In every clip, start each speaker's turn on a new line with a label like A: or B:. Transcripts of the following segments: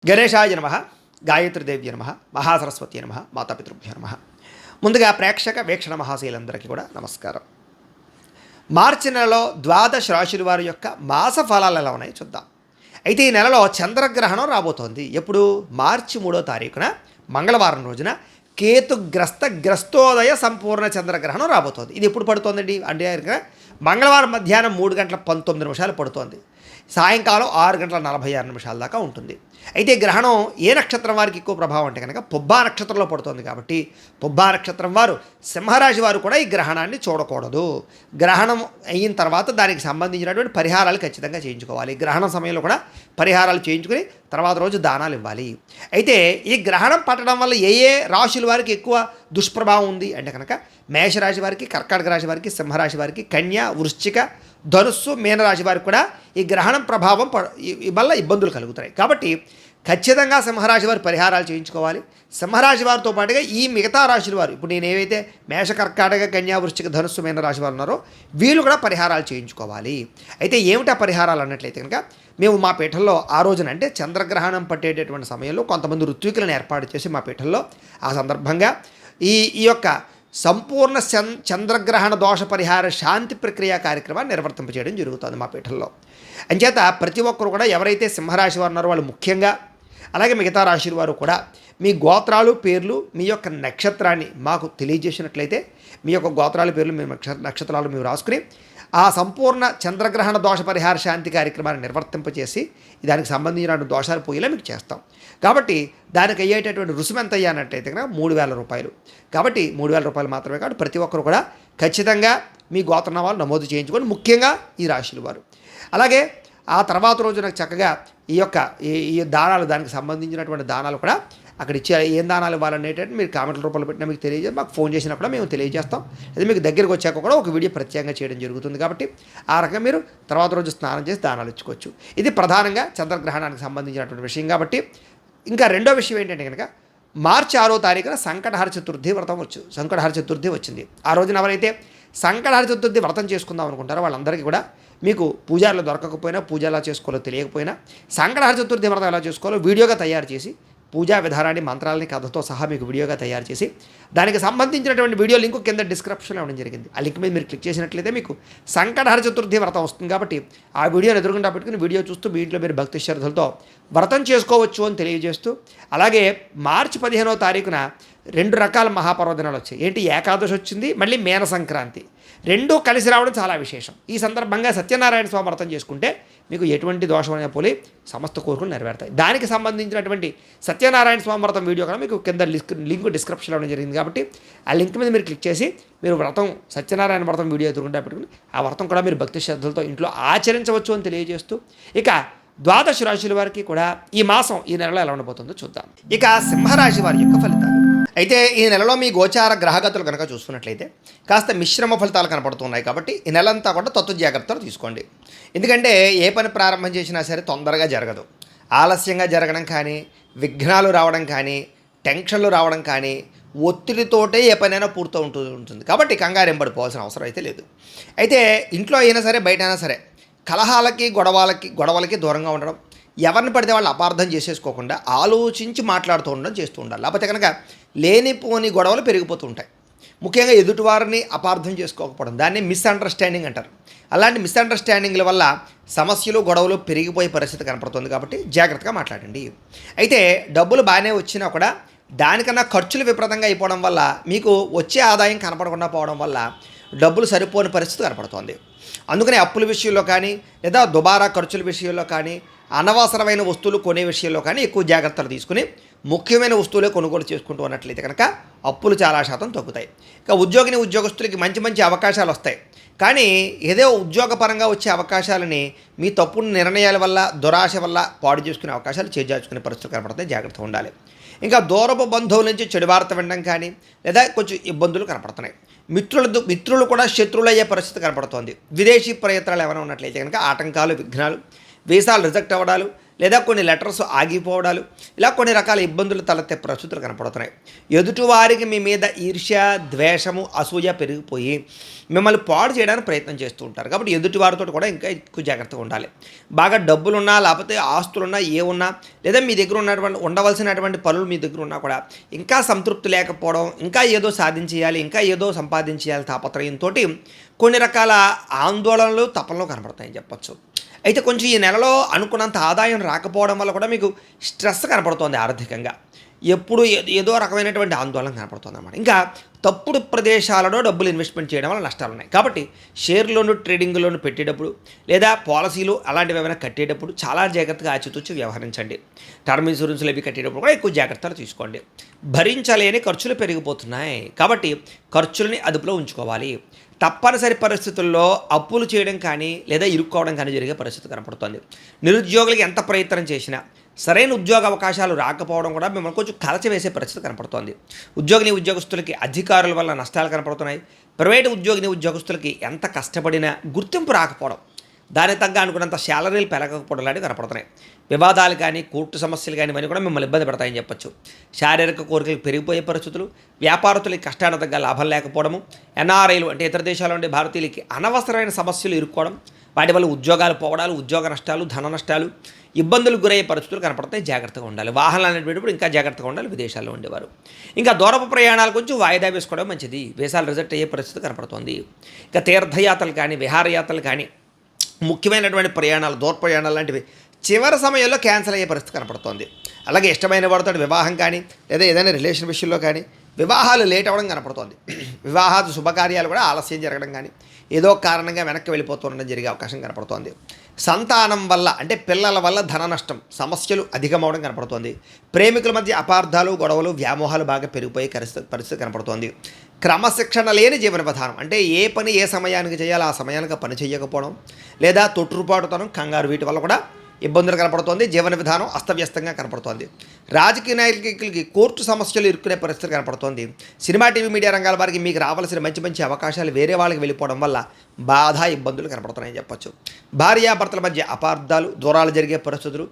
A: గణేశాయ నమః, గాయత్రీదేవ్య నమః, మహాసరస్వతి నమః, మాతాపితృభ్యో నమః. ముందుగా ప్రేక్షక వీక్షణ మహాశీలందరికీ కూడా నమస్కారం. మార్చి నెలలో ద్వాదశ రాశుల వారి యొక్క మాస ఫలాలు ఎలా ఉన్నాయో చూద్దాం. అయితే ఈ నెలలో చంద్రగ్రహణం రాబోతోంది. ఎప్పుడు? మార్చి 3వ తారీఖున మంగళవారం రోజున గ్రస్తోదయ సంపూర్ణ చంద్రగ్రహణం రాబోతోంది. ఇది ఎప్పుడు పడుతోందండి అంటే మంగళవారం మధ్యాహ్నం 3:19 పడుతోంది. సాయంకాలం 6:46 దాకా ఉంటుంది. అయితే గ్రహణం ఏ నక్షత్రం వారికి ఎక్కువ ప్రభావం అంటే కనుక పుబ్బా నక్షత్రంలో పడుతుంది. కాబట్టి పుబ్బా నక్షత్రం వారు, సింహరాశి వారు కూడా ఈ గ్రహణాన్ని చూడకూడదు. గ్రహణం అయిన తర్వాత దానికి సంబంధించినటువంటి పరిహారాలు ఖచ్చితంగా చేయించుకోవాలి. గ్రహణం సమయంలో కూడా పరిహారాలు చేయించుకుని తర్వాత రోజు దానాలు ఇవ్వాలి. అయితే ఈ గ్రహణం పట్టడం వల్ల ఏ ఏ రాశుల వారికి ఎక్కువ దుష్ప్రభావం ఉంది అంటే కనుక మేషరాశి వారికి, కర్కాటక రాశి వారికి, సింహరాశి వారికి, కన్య, వృశ్చిక, ధనుస్సు, మీనరాశి వారికి కూడా ఈ గ్రహణం ప్రభావం వల్ల ఇబ్బందులు కలుగుతాయి. కాబట్టి ఖచ్చితంగా సింహరాశి వారు పరిహారాలు చేయించుకోవాలి. సింహరాశి వారితో పాటుగా ఈ మిగతా రాశుల వారు, ఇప్పుడు నేను ఏవైతే మేష, కర్కాటక, కన్యా, వృశ్చిక, ధనుస్సు, మీనరాశి వారు ఉన్నారో వీళ్ళు కూడా పరిహారాలు చేయించుకోవాలి. అయితే ఏమిటా పరిహారాలు అన్నట్లయితే కనుక మేము మా పీఠంలో ఆ రోజున అంటే చంద్రగ్రహణం పట్టేటటువంటి సమయంలో కొంతమంది ఋత్వికులను ఏర్పాటు చేసి మా పీఠంలో ఆ సందర్భంగా ఈ యొక్క సంపూర్ణ చంద్రగ్రహణ దోష పరిహార శాంతి ప్రక్రియ కార్యక్రమాన్ని నిర్వర్తింపజేయడం జరుగుతుంది మా పీఠంలో. అంచేత ప్రతి ఒక్కరు కూడా ఎవరైతే సింహరాశి వారు ఉన్నారో వాళ్ళు ముఖ్యంగా, అలాగే మిగతా రాశి వారు కూడా మీ గోత్రాలు, పేర్లు, మీ యొక్క నక్షత్రాన్ని మాకు తెలియజేసినట్లయితే మీ యొక్క గోత్రాలు, పేర్లు, మీ నక్షత్రాలు మేము రాసుకుని ఆ సంపూర్ణ చంద్రగ్రహణ దోష పరిహార శాంతి కార్యక్రమాన్ని నిర్వర్తింపచేసి దానికి సంబంధించిన దోషాలు పోయేలా మీకు చేస్తాం. కాబట్టి దానికి అయ్యేటటువంటి రుసుము ఎంత అయ్యానట్టయితే కనుక 3,000 రూపాయలు. కాబట్టి 3,000 రూపాయలు మాత్రమే కాబట్టి ప్రతి ఒక్కరు కూడా ఖచ్చితంగా మీ గోత్రనామాలు నమోదు చేయించుకొని, ముఖ్యంగా ఈ రాశుల వారు. అలాగే ఆ తర్వాత రోజు నాకు చక్కగా ఈ దానాలు, దానికి సంబంధించినటువంటి దానాలు కూడా అక్కడ ఇచ్చే ఏం దానాలు ఇవ్వాలనేటట్టు మీరు కామెంట్ల రూపంలో పెట్టినా మీకు తెలియజేసి, మాకు ఫోన్ చేసినా కూడా మేము తెలియజేస్తాం. అది మీకు దగ్గరికి వచ్చాక కూడా ఒక వీడియో ప్రత్యేకంగా చేయడం జరుగుతుంది. కాబట్టి ఆ రకంగా మీరు తర్వాత రోజు స్నానం చేసి దానాలు ఇచ్చుకోవచ్చు. ఇది ప్రధానంగా చంద్రగ్రహణానికి సంబంధించినటువంటి విషయం. కాబట్టి ఇంకా రెండో విషయం ఏంటంటే కనుక మార్చి 6వ తారీఖున సంకటహర చతుర్థి వ్రతం సంకటహర చతుర్థి వచ్చింది. ఆ రోజున ఎవరైతే సంకటహర చతుర్థి వ్రతం చేసుకుందాం అనుకుంటారో వాళ్ళందరికీ కూడా మీకు పూజారులు దొరకకపోయినా, పూజ ఎలా చేసుకోవాలో తెలియకపోయినా సంకటహర చతుర్థి వ్రతం ఎలా చేసుకోవాలో వీడియోగా తయారు చేసి, పూజా విధానాన్ని, మంత్రాలని, కథతో సహా మీకు వీడియోగా తయారు చేసి దానికి సంబంధించినటువంటి వీడియో లింక్ కింద డిస్క్రిప్షన్లో ఇవ్వడం జరిగింది. ఆ లింక్ మీద మీరు క్లిక్ చేసినట్లయితే మీకు సంకటహర చతుర్థి వ్రతం వస్తుంది. కాబట్టి ఆ వీడియోని ఎదురుగుండా పెట్టుకుని వీడియో చూస్తూ మీ ఇంట్లో మీరు భక్తి శ్రద్ధలతో వ్రతం చేసుకోవచ్చు అని తెలియజేస్తూ, అలాగే మార్చి 15వ తారీఖున 2 రకాల మహాపర్వదినాలు వచ్చాయి. ఏంటి? ఏకాదశి వచ్చింది, మళ్ళీ మేన సంక్రాంతి, రెండూ కలిసి రావడం చాలా విశేషం. ఈ సందర్భంగా సత్యనారాయణ స్వామి వ్రతం చేసుకుంటే మీకు ఎటువంటి దోషమైన పోలి సమస్త కోరికలు నెరవేరుతాయి. దానికి సంబంధించినటువంటి సత్యనారాయణ స్వామి వ్రతం వీడియో కూడా మీకు కింద లింక్ డిస్క్రిప్షన్లో ఇవ్వడం జరిగింది. కాబట్టి ఆ లింక్ మీద మీరు క్లిక్ చేసి మీరు వ్రతం, సత్యనారాయణ వ్రతం వీడియో ఎదురుకుంటా పెట్టుకుని ఆ వ్రతం కూడా మీరు భక్తి శ్రద్ధలతో ఇంట్లో ఆచరించవచ్చు అని తెలియజేస్తూ, ఇక ద్వాదశ రాశుల వారికి కూడా ఈ మాసం, ఈ నెలలో ఎలా ఉండబోతుందో చూద్దాం. ఇక సింహరాశి వారి యొక్క ఫలితాలు. అయితే ఈ నెలలో మీ గోచార గ్రహగతులు కనుక చూసుకున్నట్లయితే కాస్త మిశ్రమ ఫలితాలు కనపడుతున్నాయి. కాబట్టి ఈ నెలంతా కూడా తత్వ జాగ్రత్తలు తీసుకోండి. ఎందుకంటే ఏ పని ప్రారంభం చేసినా సరే తొందరగా జరగదు. ఆలస్యంగా జరగడం కానీ, విఘ్నాలు రావడం కానీ, టెన్షన్లు రావడం కానీ, ఒత్తిడితోటే ఏ పనైనా ఉంటుంది. కాబట్టి కంగారు పడిపోవాల్సిన అవసరం అయితే లేదు. అయితే ఇంట్లో అయినా సరే, బయట అయినా సరే కలహాలకి, గొడవలకి దూరంగా ఉండడం, ఎవరిని పడితే వాళ్ళు అపార్థం చేసేసుకోకుండా ఆలోచించి మాట్లాడుతూ ఉండడం చేస్తూ ఉండాలి. లేకపోతే కనుక లేనిపోని గొడవలు పెరిగిపోతూ ఉంటాయి. ముఖ్యంగా ఎదుటివారిని అపార్థం చేసుకోకపోవడం, దాన్ని మిస్అండర్స్టాండింగ్ అంటారు. అలాంటి మిస్అండర్స్టాండింగ్ల వల్ల సమస్యలు, గొడవలు పెరిగిపోయే పరిస్థితి కనపడుతుంది. కాబట్టి జాగ్రత్తగా మాట్లాడండి. అయితే డబ్బులు బాగానే వచ్చినా కూడా దానికన్నా ఖర్చులు విపరీతంగా అయిపోవడం వల్ల, మీకు వచ్చే ఆదాయం కనపడకుండా పోవడం వల్ల డబ్బులు సరిపోని పరిస్థితి కనపడుతోంది. అందుకని అప్పుల విషయంలో కానీ, లేదా దుబారా ఖర్చుల విషయంలో కానీ, అనవసరమైన వస్తువులు కొనే విషయంలో కానీ ఎక్కువ జాగ్రత్తలు తీసుకుని ముఖ్యమైన వస్తువులే కొనుగోలు చేసుకుంటూ ఉన్నట్లయితే కనుక అప్పులు చాలా శాతం తగ్గుతాయి. ఇక ఉద్యోగస్తులకి మంచి మంచి అవకాశాలు వస్తాయి. కానీ ఏదో ఉద్యోగపరంగా వచ్చే అవకాశాలని మీ తప్పుడు నిర్ణయాల వల్ల, దురాశ వల్ల పాడు చేసుకునే అవకాశాలు చేజార్చుకునే పరిస్థితులు కనపడతాయి. జాగ్రత్తగా ఉండాలి. ఇంకా దూరపు బంధువుల నుంచి చెడు వార్త వినడం కానీ, లేదా కొంచెం ఇబ్బందులు కనపడుతున్నాయి. మిత్రులు కూడా శత్రువులు అయ్యే పరిస్థితి కనపడుతోంది. విదేశీ ప్రయత్నాలు ఏమైనా ఉన్నట్లయితే కనుక ఆటంకాలు, విఘ్నాలు, వీసాలు రిజెక్ట్ అవ్వడాలు, లేదా కొన్ని లెటర్స్ ఆగిపోవడాలు, ఇలా కొన్ని రకాల ఇబ్బందులు తలెత్తే పరిస్థితులు కనపడుతున్నాయి. ఎదుటివారికి మీ మీద ఈర్ష్య, ద్వేషము, అసూయ పెరిగిపోయి మిమ్మల్ని పాడు చేయడానికి ప్రయత్నం చేస్తూ ఉంటారు. కాబట్టి ఎదుటివారితో కూడా ఇంకా ఎక్కువ జాగ్రత్తగా ఉండాలి. బాగా డబ్బులున్నా, లేకపోతే ఆస్తులున్నా, ఉన్నా, లేదా మీ దగ్గర ఉండవలసినటువంటి పనులు మీ దగ్గర ఉన్నా కూడా ఇంకా సంతృప్తి లేకపోవడం, ఇంకా ఏదో సాధించేయాలి, ఇంకా ఏదో సంపాదించేయాలి తాపత్రయంతో కొన్ని రకాల ఆందోళనలు, తపనలు కనపడతాయని చెప్పచ్చు. అయితే కొంచెం ఈ నెలలో అనుకున్నంత ఆదాయం రాకపోవడం వల్ల కూడా మీకు స్ట్రెస్ కనపడుతోంది ఆర్థికంగా. ఎప్పుడు ఏదో రకమైనటువంటి ఆందోళన కనపడుతుంది అన్నమాట. ఇంకా తప్పుడు ప్రదేశాలలో డబ్బులు ఇన్వెస్ట్మెంట్ చేయడం వల్ల నష్టాలు ఉన్నాయి. కాబట్టి షేర్లోను, ట్రేడింగ్లోను పెట్టేటప్పుడు, లేదా పాలసీలు అలాంటివి ఏమైనా కట్టేటప్పుడు చాలా జాగ్రత్తగా ఆచితూచి వ్యవహరించండి. టర్మ్ ఇన్సూరెన్స్లు అవి కట్టేటప్పుడు కూడా ఎక్కువ జాగ్రత్తలు తీసుకోండి. భరించలేని ఖర్చులు పెరిగిపోతున్నాయి. కాబట్టి ఖర్చులని అదుపులో ఉంచుకోవాలి. తప్పనిసరి పరిస్థితుల్లో అప్పులు చేయడం కానీ, లేదా ఇరుక్కోవడం కానీ జరిగే పరిస్థితి కనపడుతుంది. నిరుద్యోగులకి ఎంత ప్రయత్నం చేసినా సరైన ఉద్యోగ అవకాశాలు రాకపోవడం కూడా మిమ్మల్ని కొంచెం కలచవేసే పరిస్థితి కనపడుతోంది. ఉద్యోగస్తులకి అధికారుల వల్ల నష్టాలు కనపడుతున్నాయి. ప్రైవేటు ఉద్యోగస్తులకి ఎంత కష్టపడినా గుర్తింపు రాకపోవడం, దానికి తగ్గ అనుకున్నంత శాలరీలు పెరగకపోవడం లాంటివి కనపడుతున్నాయి. వివాదాలు కానీ, కోర్టు సమస్యలు కానీ ఇవన్నీ కూడా మిమ్మల్ని ఇబ్బంది పెడతాయని చెప్పొచ్చు. శారీరక కోరికలు పెరిగిపోయే పరిస్థితులు, వ్యాపారస్తులకి కష్టానికి తగ్గ లాభం లేకపోవడము, ఎన్ఆర్ఐలు అంటే ఇతర దేశాల్లో ఉండే భారతీయులకి అనవసరమైన సమస్యలు ఇరుక్కోవడం, వాటి వల్ల ఉద్యోగాలు పోవడాలు, ఉద్యోగ నష్టాలు, ధన నష్టాలు, ఇబ్బందులకు గురయ్యే పరిస్థితులు కనపడతాయి. జాగ్రత్తగా ఉండాలి. వాహనాలు అనేటప్పుడు ఇంకా జాగ్రత్తగా ఉండాలి. విదేశాల్లో ఉండేవారు ఇంకా దూరపు ప్రయాణాలు కొంచెం వాయిదా వేసుకోవడం మంచిది. వీసాలు రిజెక్ట్ అయ్యే పరిస్థితి కనపడుతుంది. ఇంకా తీర్థయాత్రలు కానీ, విహారయాత్రలు కానీ, ముఖ్యమైనటువంటి ప్రయాణాలు, దూర ప్రయాణాలు లాంటివి చివరి సమయంలో క్యాన్సిల్ అయ్యే పరిస్థితి కనపడుతోంది. అలాగే ఇష్టమైన వాడితో వివాహం కానీ, లేదా ఏదైనా రిలేషన్ విషయంలో కానీ వివాహాలు లేట్ అవ్వడం కనపడుతోంది. వివాహాలు శుభకార్యాలు కూడా ఆలస్యం జరగడం కానీ, ఏదో కారణంగా వెనక్కి వెళ్ళిపోతుండడం జరిగే అవకాశం కనపడుతోంది. సంతానం వల్ల అంటే పిల్లల వల్ల ధన నష్టం, సమస్యలు అధికమవడం కనపడుతోంది. ప్రేమికుల మధ్య అపార్థాలు, గొడవలు, వ్యామోహాలు బాగా పెరిగిపోయే పరిస్థితి కనపడుతోంది. క్రమశిక్షణ లేని జీవన విధానం అంటే ఏ పని ఏ సమయానికి చేయాలో ఆ సమయానికి పని చేయకపోవడం, లేదా తొట్టుపాటుతనం, కంగారు, వీటి వల్ల కూడా ఇబ్బందులు కనపడుతోంది. జీవన విధానం అస్తవ్యస్తంగా కనపడుతోంది. రాజకీయ నాయకులకి కోర్టు సమస్యలు ఇరుక్కునే పరిస్థితి కనపడుతోంది. సినిమా, టీవీ, మీడియా రంగాల వారికి మీకు రావాల్సిన మంచి మంచి అవకాశాలు వేరే వాళ్ళకి వెళ్ళిపోవడం వల్ల బాధ, ఇబ్బందులు కనపడుతున్నాయని చెప్పొచ్చు. భార్యాభర్తల మధ్య అపార్థాలు, దూరాలు జరిగే పరిస్థితులు,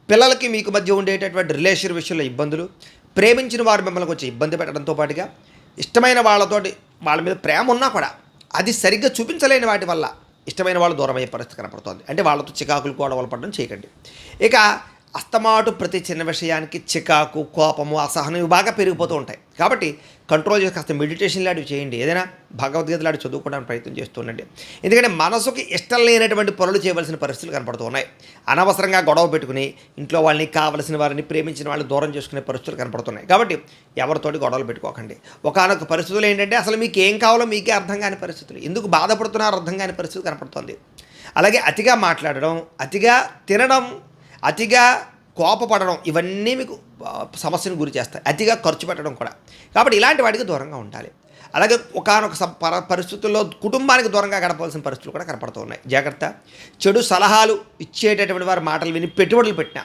A: పిల్లలకి మీకు మధ్య ఉండేటటువంటి రిలేషన్ విషయంలో ఇబ్బందులు, ప్రేమించిన వారు మిమ్మల్ని కొంచెం ఇబ్బంది పెట్టడంతో పాటుగా ఇష్టమైన వాళ్ళ మీద ప్రేమ ఉన్నా కూడా అది సరిగ్గా చూపించలేని వాటి వల్ల ఇష్టమైన వాళ్ళు దూరం అయ్యే పరిస్థితి కనపడుతోంది. అంటే వాళ్ళతో చికాకులు, గొడవలు పడడం చేయకండి. ఇక అస్తమాటు ప్రతి చిన్న విషయానికి చికాకు, కోపము, అసహనం ఇవి బాగా పెరిగిపోతూ ఉంటాయి. కాబట్టి కంట్రోల్ చేసి కాస్త మెడిటేషన్ లాంటివి చేయండి. ఏదైనా భగవద్గీత లాంటి చదువుకోవడానికి ప్రయత్నం చేస్తూ ఉండండి. ఎందుకంటే మనసుకి ఇష్టం లేనటువంటి పనులు చేయవలసిన పరిస్థితులు కనపడుతూ ఉన్నాయి. అనవసరంగా గొడవ పెట్టుకుని ఇంట్లో వాళ్ళని, కావలసిన వారిని, ప్రేమించిన వాళ్ళని దూరం చేసుకునే పరిస్థితులు కనపడుతున్నాయి. కాబట్టి ఎవరితోటి గొడవలు పెట్టుకోకండి. ఒకానొక పరిస్థితులు ఏంటంటే అసలు మీకు ఏం కావాలో మీకే అర్థం కాని పరిస్థితులు, ఎందుకు బాధపడుతున్నారో అర్థం కాని పరిస్థితి కనపడుతుంది. అలాగే అతిగా మాట్లాడడం, అతిగా తినడం, అతిగా కోపపడడం ఇవన్నీ మీకు సమస్యను గురి చేస్తాయి. అతిగా ఖర్చు పెట్టడం కూడా. కాబట్టి ఇలాంటి వాటికి దూరంగా ఉండాలి. అలాగే ఒకానొక పరిస్థితుల్లో కుటుంబానికి దూరంగా గడపవలసిన పరిస్థితులు కూడా కనపడుతూ ఉన్నాయి. జాగ్రత్త. చెడు సలహాలు ఇచ్చేటటువంటి వారి మాటలు విని పెట్టుబడులు పెట్టినా,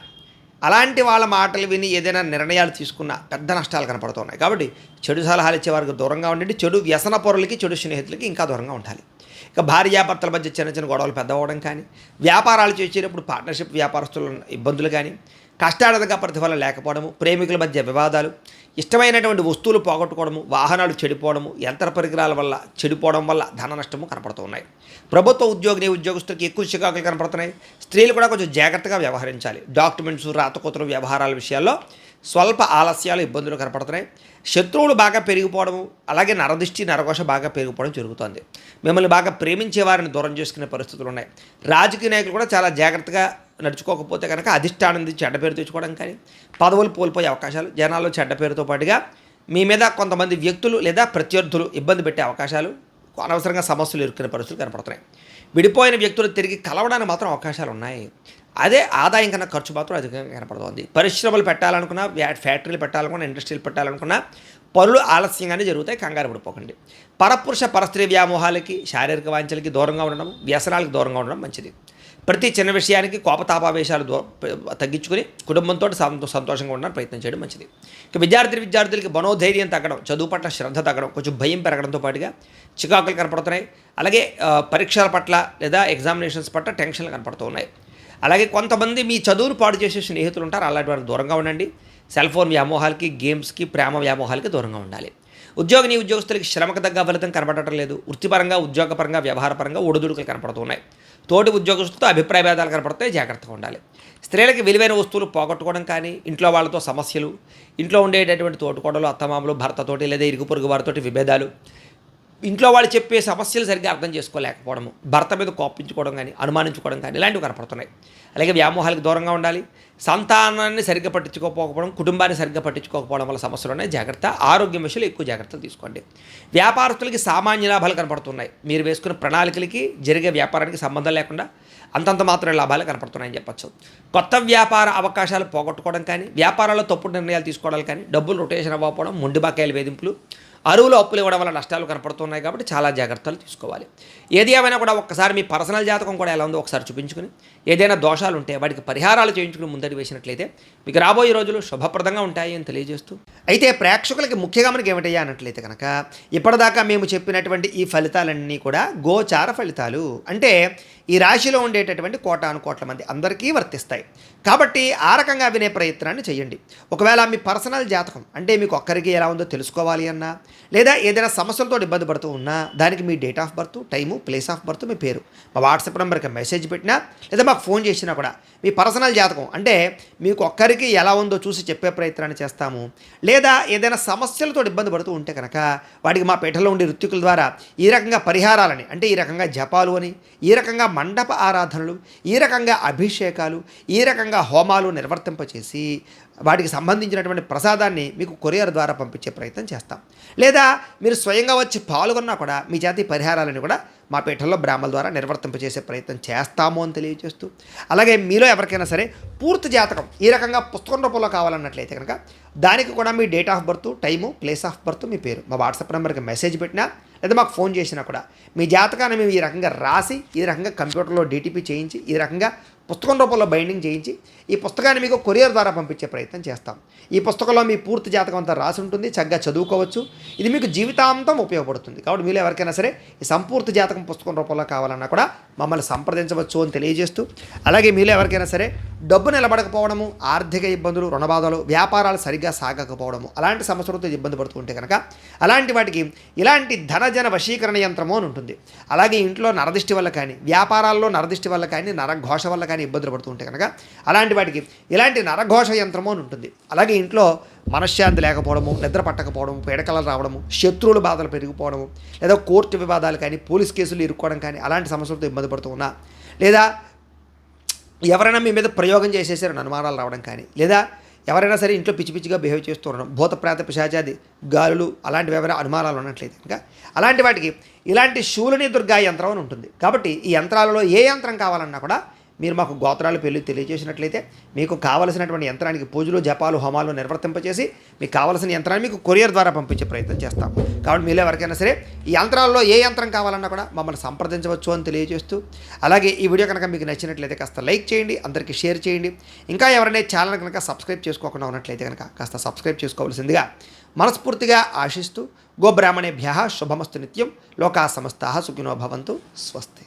A: అలాంటి వాళ్ళ మాటలు విని ఏదైనా నిర్ణయాలు తీసుకున్నా పెద్ద నష్టాలు కనపడుతూ ఉన్నాయి. కాబట్టి చెడు సలహాలు ఇచ్చే వారికి దూరంగా ఉండండి. చెడు వ్యసన పరులకి, చెడు స్నేహితులకి ఇంకా దూరంగా ఉండాలి. ఇక భార్యాభర్తల మధ్య చిన్న చిన్న గొడవలు పెద్దవడం కానీ, వ్యాపారాలు చేసేటప్పుడు పార్ట్నర్షిప్ వ్యాపారస్తుల ఇబ్బందులు కానీ, కష్టాడదగా ప్రతిఫలం లేకపోవడము, ప్రేమికుల మధ్య వివాదాలు, ఇష్టమైనటువంటి వస్తువులు పోగొట్టుకోవడము, వాహనాలు చెడిపోవడము, యంత్ర పరికరాల వల్ల చెడిపోవడం వల్ల ధన నష్టము కనపడుతూ ఉన్నాయి. ప్రభుత్వ ఉద్యోగస్తులకి ఎక్కువ చికాకులు కనపడుతున్నాయి. స్త్రీలు కూడా కొంచెం జాగ్రత్తగా వ్యవహరించాలి. డాక్యుమెంట్స్, రాతకోతలు, వ్యవహారాల విషయాల్లో స్వల్ప ఆలస్యాలు, ఇబ్బందులు కనపడుతున్నాయి. శత్రువులు బాగా పెరిగిపోవడము, అలాగే నరదిష్టి, నరఘోష బాగా పెరిగిపోవడం జరుగుతుంది. మిమ్మల్ని బాగా ప్రేమించే వారిని దూరం చేసుకునే పరిస్థితులు ఉన్నాయి. రాజకీయ నాయకులు కూడా చాలా జాగ్రత్తగా నడుచుకోకపోతే కనుక అధిష్టానం చెడ్డ పేరు తెచ్చుకోవడం కానీ, పదవులు కోల్పోయే అవకాశాలు, జనాల్లో చెడ్డ పేరుతో పాటుగా మీ మీద కొంతమంది వ్యక్తులు లేదా ప్రత్యర్థులు ఇబ్బంది పెట్టే అవకాశాలు, అనవసరంగా సమస్యలు ఇరుక్కునే పరిస్థితులు కనపడుతున్నాయి. విడిపోయిన వ్యక్తులు తిరిగి కలవడానికి మాత్రం అవకాశాలు ఉన్నాయి. అదే ఆదాయం కన్నా ఖర్చు మాత్రం అధికంగా కనపడుతుంది. పరిశ్రమలు పెట్టాలనుకున్నా, ఫ్యాక్టరీలు పెట్టాలనుకున్నా, ఇండస్ట్రీలు పెట్టాలనుకున్నా పనులు ఆలస్యంగానే జరుగుతాయి. కంగారు పడిపోకండి. పరపురుష పరస్త్రీ వ్యామోహాలకి, శారీరక వాంఛలకి దూరంగా ఉండడం, వ్యసనాలకు దూరంగా ఉండడం మంచిది. ప్రతి చిన్న విషయానికి కోపతాపావేశాలు తగ్గించుకుని కుటుంబంతో సంతోషంగా ఉండడానికి ప్రయత్నం చేయడం మంచిది. ఇక విద్యార్థులకి మనోధైర్యం తగ్గడం, చదువు పట్ల శ్రద్ధ తగ్గడం, కొంచెం భయం పెరగడంతో పాటుగా చికాకులు కనపడుతున్నాయి. అలాగే పరీక్షల పట్ల లేదా ఎగ్జామినేషన్స్ పట్ల టెన్షన్లు కనపడుతూ ఉన్నాయి. అలాగే కొంతమంది మీ చదువును పాడు చేసే స్నేహితులు ఉంటారు, అలాంటి వారికి దూరంగా ఉండండి. సెల్ ఫోన్ వ్యామోహాలకి, గేమ్స్కి, ప్రేమ వ్యామోహాలకి దూరంగా ఉండాలి. ఉద్యోగస్తులకి శ్రమకు తగ్గ ఫలితం కనబడటం లేదు. వృత్తిపరంగా, ఉద్యోగపరంగా, వ్యవహారపరంగా ఒడిదుడుకులు కనపడుతున్నాయి. తోటి ఉద్యోగస్తులతో అభిప్రాయ భేదాలు కనపడతాయి, జాగ్రత్తగా ఉండాలి. స్త్రీలకి విలువైన వస్తువులు పోగొట్టుకోవడం కానీ, ఇంట్లో వాళ్ళతో సమస్యలు, ఇంట్లో ఉండేటటువంటి తోటికోడలు, అత్తమామలు, భర్తతోటి లేదా ఇరుగు పొరుగు వారితోటి విభేదాలు, ఇంట్లో వాళ్ళు చెప్పే సమస్యలు సరిగ్గా అర్థం చేసుకోలేకపోవడము, భర్త మీద కోపించుకోవడం కానీ, అనుమానించుకోవడం కానీ ఇలాంటివి కనపడుతున్నాయి. అలాగే వ్యామోహాలకు దూరంగా ఉండాలి. సంతానాన్ని సరిగ్గా పట్టించుకోకపోవడం, కుటుంబాన్ని సరిగ్గా పట్టించుకోకపోవడం వల్ల సమస్యలు ఉన్నాయి, జాగ్రత్త. ఆరోగ్యం విషయంలో ఎక్కువ జాగ్రత్తలు తీసుకోండి. వ్యాపారస్తులకి సామాన్య లాభాలు కనపడుతున్నాయి. మీరు వేసుకున్న ప్రణాళికలకి, జరిగే వ్యాపారానికి సంబంధం లేకుండా అంతంత మాత్రమే లాభాలు కనపడుతున్నాయని చెప్పచ్చు. కొత్త వ్యాపార అవకాశాలు పోగొట్టుకోవడం కానీ, వ్యాపారాల్లో తప్పుడు నిర్ణయాలు తీసుకోవడం కానీ, డబ్బులు రొటేషన్ అవ్వకపోవడం, మొండి బకాయిల వేధింపులు, అరువులు అప్పులు ఇవ్వడం వల్ల నష్టాలు కనపడుతున్నాయి. కాబట్టి చాలా జాగ్రత్తలు తీసుకోవాలి. ఏది ఏమైనా కూడా ఒక్కసారి మీ పర్సనల్ జాతకం కూడా ఎలా ఉందో ఒకసారి చూపించుకుని, ఏదైనా దోషాలు ఉంటే వాటికి పరిహారాలు చేయించుకుని ముందడి వేసినట్లయితే మీకు రాబోయే రోజులు శుభప్రదంగా ఉంటాయి అని తెలియజేస్తూ, అయితే ప్రేక్షకులకి ముఖ్యంగా మనకి ఏమిటయ్యా అన్నట్లయితే కనుక, ఇప్పటిదాకా మేము చెప్పినటువంటి ఈ ఫలితాలన్నీ కూడా గోచార ఫలితాలు, అంటే ఈ రాశిలో ఉండేటటువంటి కోటాను కోట్ల మంది అందరికీ వర్తిస్తాయి. కాబట్టి ఆ రకంగా వినే ప్రయత్నాన్ని చేయండి. ఒకవేళ మీ పర్సనల్ జాతకం అంటే మీకు ఒక్కరికి ఎలా ఉందో తెలుసుకోవాలి అన్నా, లేదా ఏదైనా సమస్యలతో ఇబ్బంది పడుతూ ఉన్నా, దానికి మీ date of birth, time, place of birth, మీ పేరు మా వాట్సాప్ నెంబర్కి మెసేజ్ పెట్టినా, లేదా మాకు ఫోన్ చేసినా కూడా మీ పర్సనల్ జాతకం అంటే మీకు ఒక్కరికి ఎలా ఉందో చూసి చెప్పే ప్రయత్నాన్ని చేస్తాము. లేదా ఏదైనా సమస్యలతో ఇబ్బంది పడుతూ ఉంటే కనుక వాటికి మా పీఠంలో ఉండే ఋత్వికుల ద్వారా ఈ రకంగా పరిహారాలని, అంటే ఈ రకంగా జపాలు అని, ఈ రకంగా మండప ఆరాధనలు, ఈ రకంగా అభిషేకాలు, ఈ రకంగా హోమాలు నిర్వర్తింపచేసి వాటికి సంబంధించినటువంటి ప్రసాదాన్ని మీకు కొరియర్ ద్వారా పంపించే ప్రయత్నం చేస్తాం. లేదా మీరు స్వయంగా వచ్చి పాల్గొన్నా కూడా మీ చేతి పరిహారాలను కూడా మా పీఠంలో బ్రాహ్మణుల ద్వారా నిర్వర్తింపజేసే ప్రయత్నం చేస్తాము అని తెలియజేస్తూ, అలాగే మీలో ఎవరికైనా సరే పూర్తి జాతకం ఈ రకంగా పుస్తకం రూపంలో కావాలన్నట్లయితే కనుక దానికి కూడా మీ date of birth, time, place of birth, మీ పేరు మా వాట్సాప్ నెంబర్కి మెసేజ్ పెట్టినా, లేదా మాకు ఫోన్ చేసినా కూడా మీ జాతకాన్ని మేము ఈ రకంగా రాసి, ఈ రకంగా కంప్యూటర్లో డీటీపీ చేయించి, ఈ రకంగా పుస్తకం రూపంలో బైండింగ్ చేయించి ఈ పుస్తకాన్ని మీకు కొరియర్ ద్వారా పంపించే ప్రయత్నం చేస్తాం. ఈ పుస్తకంలో మీ పూర్తి జాతకం అంతా రాసి ఉంటుంది, చక్కగా చదువుకోవచ్చు. ఇది మీకు జీవితాంతం ఉపయోగపడుతుంది. కాబట్టి మీరు ఎవరికైనా సరే ఈ సంపూర్తి జాతకం పుస్తకం రూపంలో కావాలన్నా కూడా మమ్మల్ని సంప్రదించవచ్చు అని తెలియజేస్తూ, అలాగే మీరు ఎవరికైనా సరే డబ్బు నిలబడకపోవడము, ఆర్థిక ఇబ్బందులు, రుణబాధలు, వ్యాపారాలు సరిగ్గా సాగకపోవడము, అలాంటి సమస్యలతో ఇబ్బంది పడుతూ ఉంటే కనుక అలాంటి వాటికి ఇలాంటి ధనజన వశీకరణ యంత్రము అని ఉంటుంది. అలాగే ఇంట్లో నరదిష్టి వల్ల కానీ, వ్యాపారాల్లో నరదిష్టి వల్ల కానీ, నరఘోష వల్ల కానీ ఇబ్బందులు పడుతూ ఉంటే కనుక అలాంటి వాటికి ఇలాంటి నరఘోష యంత్రము అని ఉంటుంది. అలాగే ఇంట్లో మనశ్శాంతి లేకపోవడము, నిద్ర పట్టకపోవడము, పీడకలలు రావడము, శత్రువుల బాధలు పెరిగిపోవడము, లేదా కోర్టు వివాదాలు కానీ, పోలీస్ కేసులు ఇరుక్కోవడం కానీ అలాంటి సమస్యలతో ఇబ్బంది పడుతూ ఉన్నా, లేదా ఎవరైనా మీ మీద ప్రయోగం చేసేసారని అనుమానాలు రావడం కానీ, లేదా ఎవరైనా సరే ఇంట్లో పిచ్చి పిచ్చిగా బిహేవ్ చేస్తూ ఉండడం, భూత ప్రేత పిశాచాది గాలులు అలాంటివి ఎవరైనా అనుమానాలు ఉన్నట్లయితే కనుక అలాంటి వాటికి ఇలాంటి శూలిని దుర్గా యంత్రం అని ఉంటుంది. కాబట్టి ఈ యంత్రాలలో ఏ యంత్రం కావాలన్నా కూడా మీరు మాకు గోత్రాలు పేర్లు తెలియజేసినట్లయితే మీకు కావలసినటువంటి యంత్రానికి పూజలు, జపాలు, హోమాలు నిర్వర్తింపచేసి మీకు కావలసిన యంత్రాన్ని మీకు కొరియర్ ద్వారా పంపించే ప్రయత్నం చేస్తాం. కాబట్టి మీలో ఎవరికైనా సరే ఈ యంత్రాల్లో ఏ యంత్రం కావాలన్నా కూడా మమ్మల్ని సంప్రదించవచ్చు అని తెలియజేస్తూ, అలాగే ఈ వీడియో కనుక మీకు నచ్చినట్లయితే కాస్త లైక్ చేయండి, అందరికీ షేర్ చేయండి. ఇంకా ఎవరైనా ఛానల్ కనుక సబ్స్క్రైబ్ చేసుకోకుండా ఉన్నట్లయితే కనుక కాస్త సబ్స్క్రైబ్ చేసుకోవాల్సిందిగా మనస్ఫూర్తిగా ఆశిస్తూ, గోబ్రాహ్మణేభ్యః శుభమస్తు నిత్యం, లోకా సమస్తాః సుఖినో భవంతు, స్వస్తి.